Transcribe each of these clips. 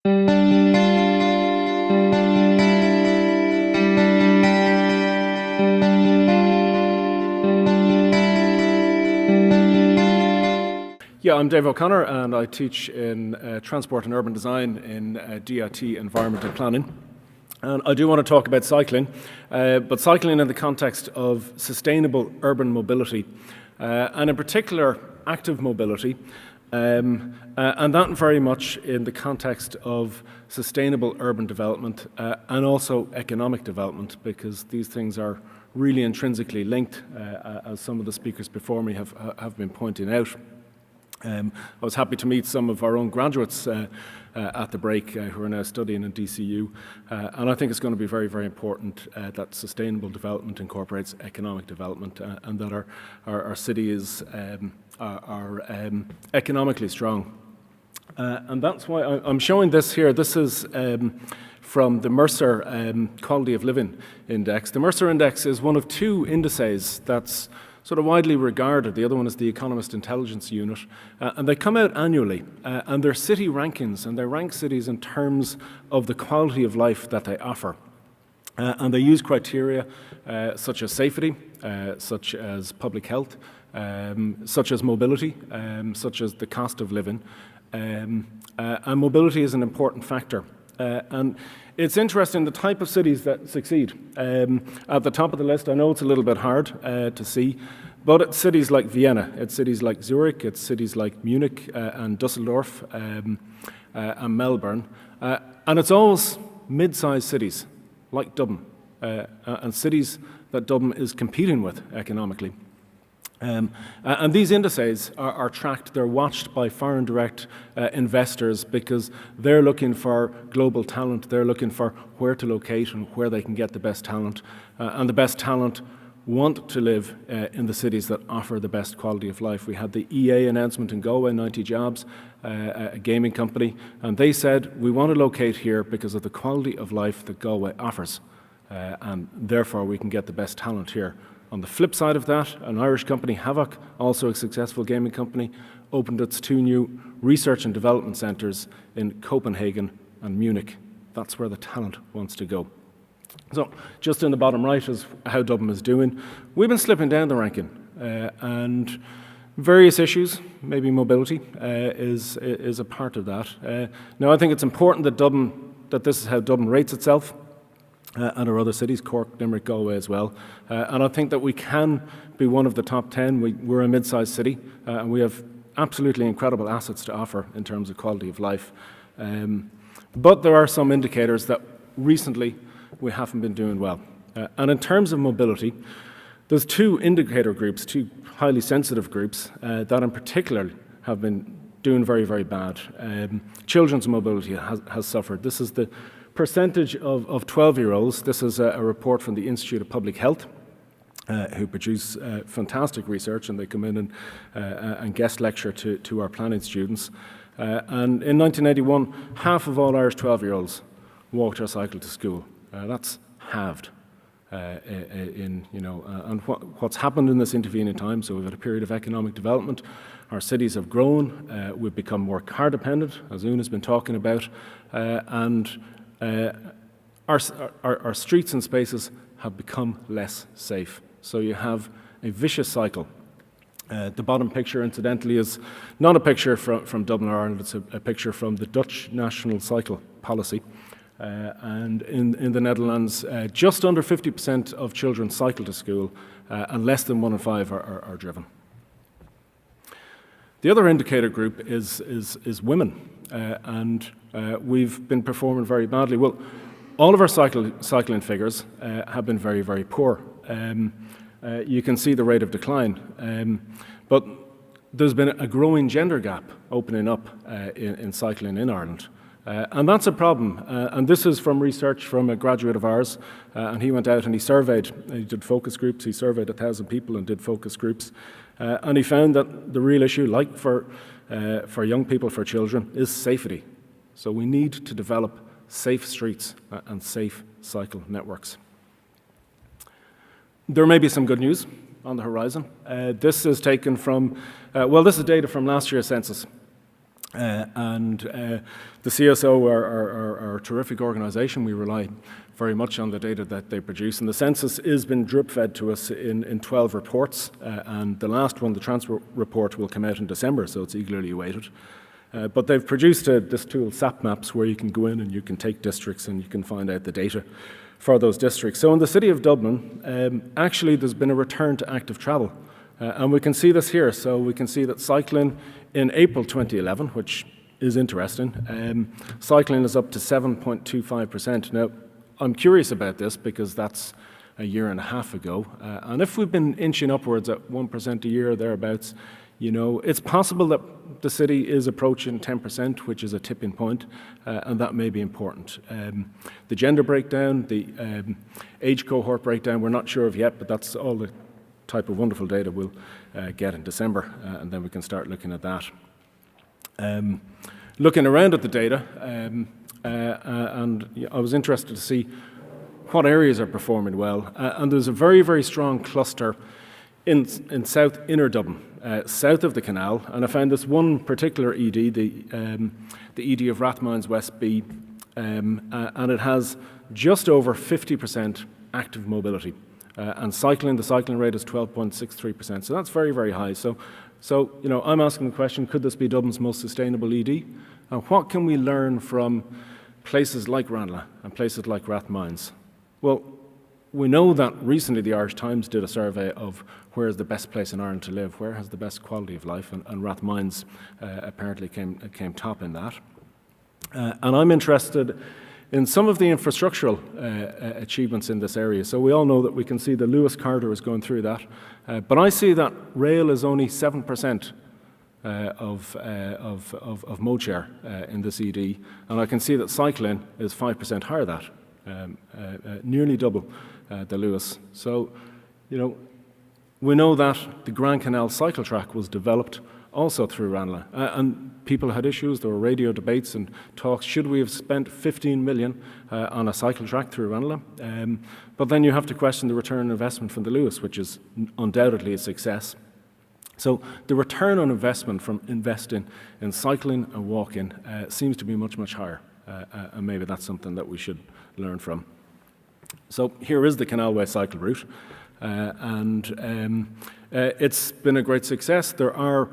Yeah, I'm Dave O'Connor and I teach in Transport and Urban Design in DIT Environment and Planning. And I do want to talk about cycling, but cycling in the context of sustainable urban mobility, and in particular active mobility, and that very much in the context of sustainable urban development and also economic development, because these things are really intrinsically linked, as some of the speakers before me have been pointing out. I was happy to meet some of our own graduates at the break who are now studying in DCU, and I think it's going to be very, very important that sustainable development incorporates economic development and that our city is economically strong. And that's why I'm showing this here. This is from the Mercer Quality of Living Index. The Mercer Index is one of two indices that's sort of widely regarded. The other one is the Economist Intelligence Unit, and they come out annually, and they're city rankings, and they rank cities in terms of the quality of life that they offer. And they use criteria such as safety, such as public health, such as mobility, such as the cost of living, and mobility is an important factor. And it's interesting the type of cities that succeed. At the top of the list, I know it's a little bit hard to see, but it's cities like Vienna, it's cities like Zurich, it's cities like Munich and Dusseldorf and Melbourne, and it's always mid-sized cities like Dublin and cities that Dublin is competing with economically. And these indices are tracked, they're watched by foreign direct investors because they're looking for global talent, they're looking for where to locate and where they can get the best talent. And the best talent want to live in the cities that offer the best quality of life. We had the EA announcement in Galway, 90 jobs, a gaming company, and they said, we want to locate here because of the quality of life that Galway offers, and therefore we can get the best talent here. On the flip side of that, an Irish company, Havoc, also a successful gaming company, opened its two new research and development centres in Copenhagen and Munich. That's where the talent wants to go. So, just in the bottom right is how Dublin is doing. We've been slipping down the ranking, and various issues, maybe mobility, is a part of that. Now, I think it's important that this is how Dublin rates itself. And our other cities, Cork, Limerick, Galway as well. And I think that we can be one of the top 10. We're a mid-sized city, and we have absolutely incredible assets to offer in terms of quality of life. But there are some indicators that recently we haven't been doing well. And in terms of mobility, there's two indicator groups, two highly sensitive groups that in particular have been doing very, very bad. Children's mobility has suffered. This is the percentage of 12-year-olds, this is a report from the Institute of Public Health, who produce fantastic research, and they come in and guest lecture to our planning students. And in 1981, half of all Irish 12-year-olds walked or cycled to school. That's halved. And what's happened in this intervening time, so we've had a period of economic development, our cities have grown, we've become more car dependent, as Una's been talking about, and our streets and spaces have become less safe. So you have a vicious cycle. The bottom picture, incidentally, is not a picture from Dublin or Ireland, it's a picture from the Dutch National Cycle Policy. And in the Netherlands, just under 50% of children cycle to school, and less than 1 in 5 are driven. The other indicator group is women, and we've been performing very badly. Well, all of our cycling figures have been very, very poor. You can see the rate of decline, but there's been a growing gender gap opening up in cycling in Ireland. And that's a problem, and this is from research from a graduate of ours, and he went out and he did focus groups, he surveyed 1,000 people and did focus groups, and he found that the real issue, like for young people, for children, is safety. So we need to develop safe streets and safe cycle networks. There may be some good news on the horizon. This is taken from, this is data from last year's census. The CSO are a terrific organisation. We rely very much on the data that they produce, and the census has been drip-fed to us in 12 reports, and the last one, the transport report, will come out in December, so it's eagerly awaited. But they've produced this tool, SAP Maps, where you can go in and you can take districts and you can find out the data for those districts. So in the city of Dublin, actually there's been a return to active travel. And we can see this here. So we can see that cycling in April 2011, which is interesting, cycling is up to 7.25%. Now, I'm curious about this because that's a year and a half ago. And if we've been inching upwards at 1% a year, thereabouts, you know, it's possible that the city is approaching 10%, which is a tipping point, and that may be important. The gender breakdown, the age cohort breakdown, we're not sure of yet, but that's all the type of wonderful data we'll get in December, and then we can start looking at that. Looking around at the data, and I was interested to see what areas are performing well, and there's a very, very strong cluster in South Inner Dublin, south of the canal, and I found this one particular ED, the ED of Rathmines West B, and it has just over 50% active mobility, and the cycling rate is 12.63%, so that's very, very high. So you know, I'm asking the question, could this be Dublin's most sustainable ED? And what can we learn from places like Ranelagh and places like Rathmines? Well, we know that recently the Irish Times did a survey of where is the best place in Ireland to live, where has the best quality of life, and Rathmines apparently came top in that. And I'm interested in some of the infrastructural achievements in this area. So we all know that we can see the Lewis corridor is going through that, but I see that rail is only 7% of mode share in this ED, and I can see that cycling is 5% higher than that, nearly double the Lewis. So, you know, we know that the Grand Canal cycle track was developed also through Ranelagh, and people had issues. There were radio debates and talks. Should we have spent 15 million on a cycle track through Ranelagh? But then you have to question the return on investment from the Lewis, which is undoubtedly a success. So the return on investment from investing in cycling and walking seems to be much, much higher, and maybe that's something that we should learn from. So here is the Canalway cycle route, and it's been a great success. There are,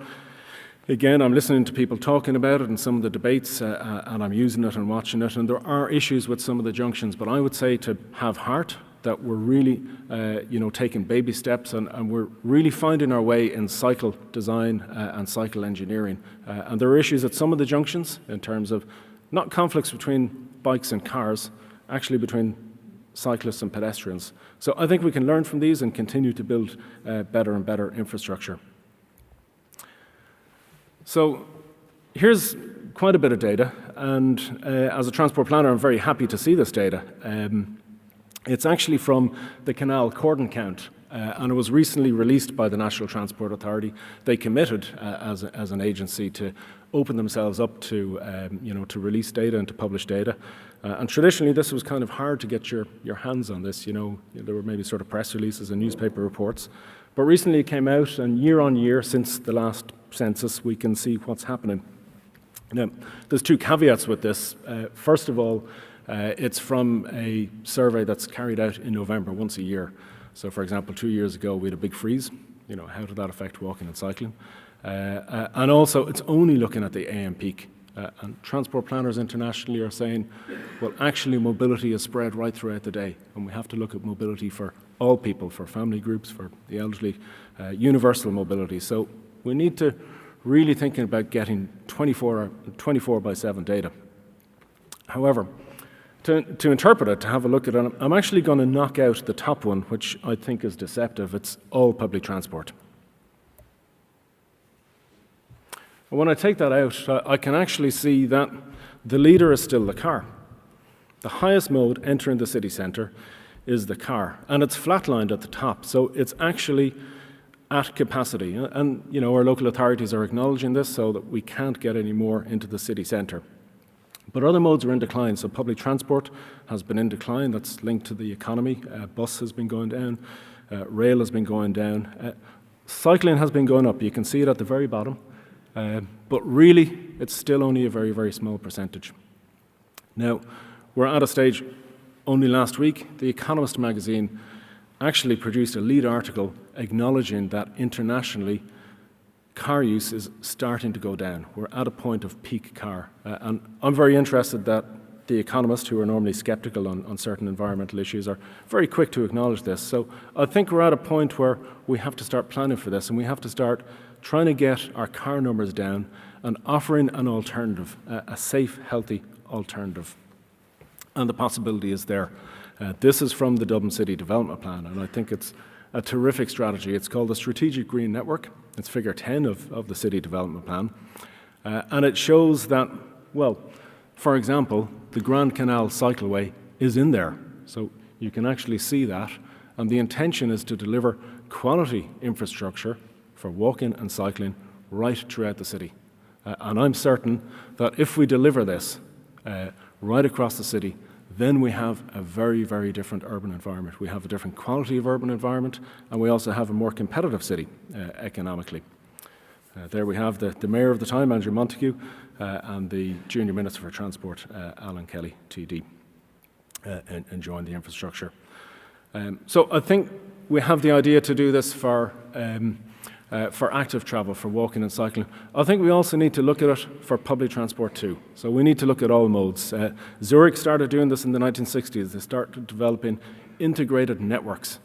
again, I'm listening to people talking about it in some of the debates, and I'm using it and watching it, and there are issues with some of the junctions, but I would say to have heart, that we're really, taking baby steps, and we're really finding our way in cycle design and cycle engineering. And there are issues at some of the junctions in terms of not conflicts between bikes and cars, actually between cyclists and pedestrians. So I think we can learn from these and continue to build better and better infrastructure. So here's quite a bit of data, and as a transport planner, I'm very happy to see this data. It's actually from the canal cordon count, and it was recently released by the National Transport Authority. They committed as an agency to open themselves up to release data and to publish data. And traditionally, this was kind of hard to get your hands on this. There were maybe sort of press releases and newspaper reports. But recently it came out, and year on year since the last census, we can see what's happening. Now, there's two caveats with this. First of all, it's from a survey that's carried out in November once a year. So, for example, 2 years ago, we had a big freeze. How did that affect walking and cycling? And also, it's only looking at the AM peak. And transport planners internationally are saying, well, actually, mobility is spread right throughout the day. And we have to look at mobility for all people, for family groups, for the elderly, universal mobility. So we need to really think about getting 24/7 data. However, to interpret it, to have a look at it, I'm actually going to knock out the top one, which I think is deceptive. It's all public transport. And when I take that out, I can actually see that the leader is still the car. The highest mode entering the city centre is the car, and it's flatlined at the top, so it's actually at capacity. And our local authorities are acknowledging this, so that we can't get any more into the city centre. But other modes are in decline, so public transport has been in decline. That's linked to the economy. Bus has been going down, rail has been going down. Cycling has been going up. You can see it at the very bottom. But really, it's still only a very, very small percentage. Now, we're at a stage, only last week, The Economist magazine actually produced a lead article acknowledging that internationally, car use is starting to go down. We're at a point of peak car. And I'm very interested that The Economist, who are normally skeptical on certain environmental issues, are very quick to acknowledge this. So I think we're at a point where we have to start planning for this, and we have to start trying to get our car numbers down and offering an alternative, a safe, healthy alternative. And the possibility is there. This is from the Dublin City Development Plan, and I think it's a terrific strategy. It's called the Strategic Green Network. It's figure 10 of the City Development Plan. And it shows that, well, for example, the Grand Canal cycleway is in there. So you can actually see that. And the intention is to deliver quality infrastructure for walking and cycling right throughout the city. And I'm certain that if we deliver this right across the city, then we have a very, very different urban environment. We have a different quality of urban environment, and we also have a more competitive city economically. There we have the Mayor of the time, Andrew Montague, and the Junior Minister for Transport, Alan Kelly, TD, enjoying the infrastructure. So I think we have the idea to do this for active travel, for walking and cycling. I think we also need to look at it for public transport too. So we need to look at all modes. Zurich started doing this in the 1960s. They started developing integrated networks,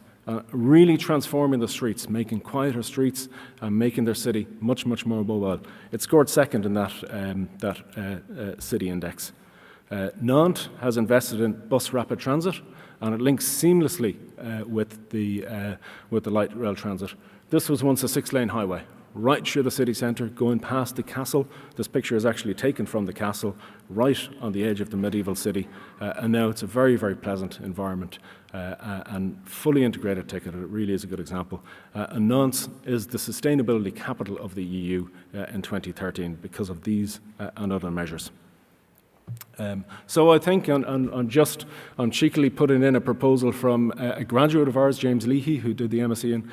really transforming the streets, making quieter streets and making their city much, much more mobile. It scored second in that city index. Nantes has invested in bus rapid transit, and it links seamlessly with the light rail transit. This was once a 6-lane highway, right through the city centre, going past the castle. This picture is actually taken from the castle, right on the edge of the medieval city. And now it's a very, very pleasant environment and fully integrated ticket. It really is a good example. And Nantes is the sustainability capital of the EU in 2013 because of these and other measures. So I think I'm cheekily putting in a proposal from a graduate of ours, James Leahy, who did the MSc in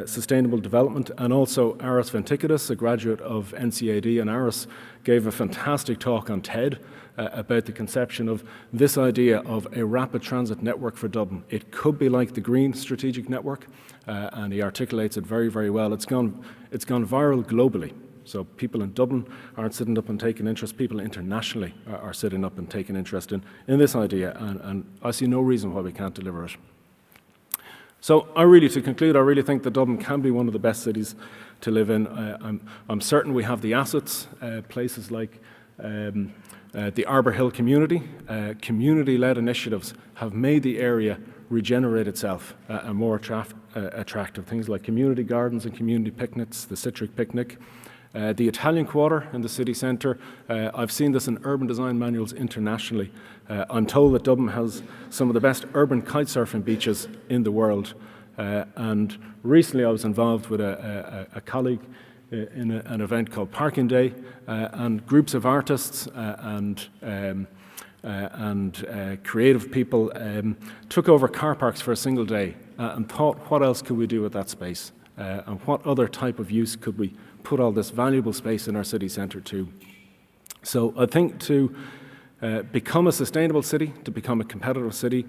Sustainable Development, and also Aris Ventikidis, a graduate of NCAD, and Aris gave a fantastic talk on TED about the conception of this idea of a rapid transit network for Dublin. It could be like the Green Strategic Network, and he articulates it very, very well. It's gone viral globally. So people in Dublin aren't sitting up and taking interest. People internationally are sitting up and taking interest in this idea, and I see no reason why we can't deliver it. So to conclude, I really think that Dublin can be one of the best cities to live in. I'm certain we have the assets, places like the Arbour Hill community. Community-led initiatives have made the area regenerate itself and more attractive. Things like community gardens and community picnics, the Citric Picnic. The Italian Quarter in the city centre, I've seen this in urban design manuals internationally. I'm told that Dublin has some of the best urban kitesurfing beaches in the world. And recently I was involved with a colleague in an event called Parking Day, and groups of artists and creative people took over car parks for a single day and thought, what else could we do with that space? And what other type of use could we put all this valuable space in our city centre to? So I think to become a sustainable city, to become a competitive city,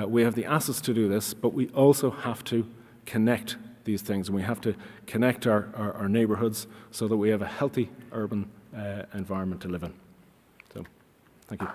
we have the assets to do this, but we also have to connect these things, and we have to connect our neighbourhoods so that we have a healthy urban environment to live in. So, thank you.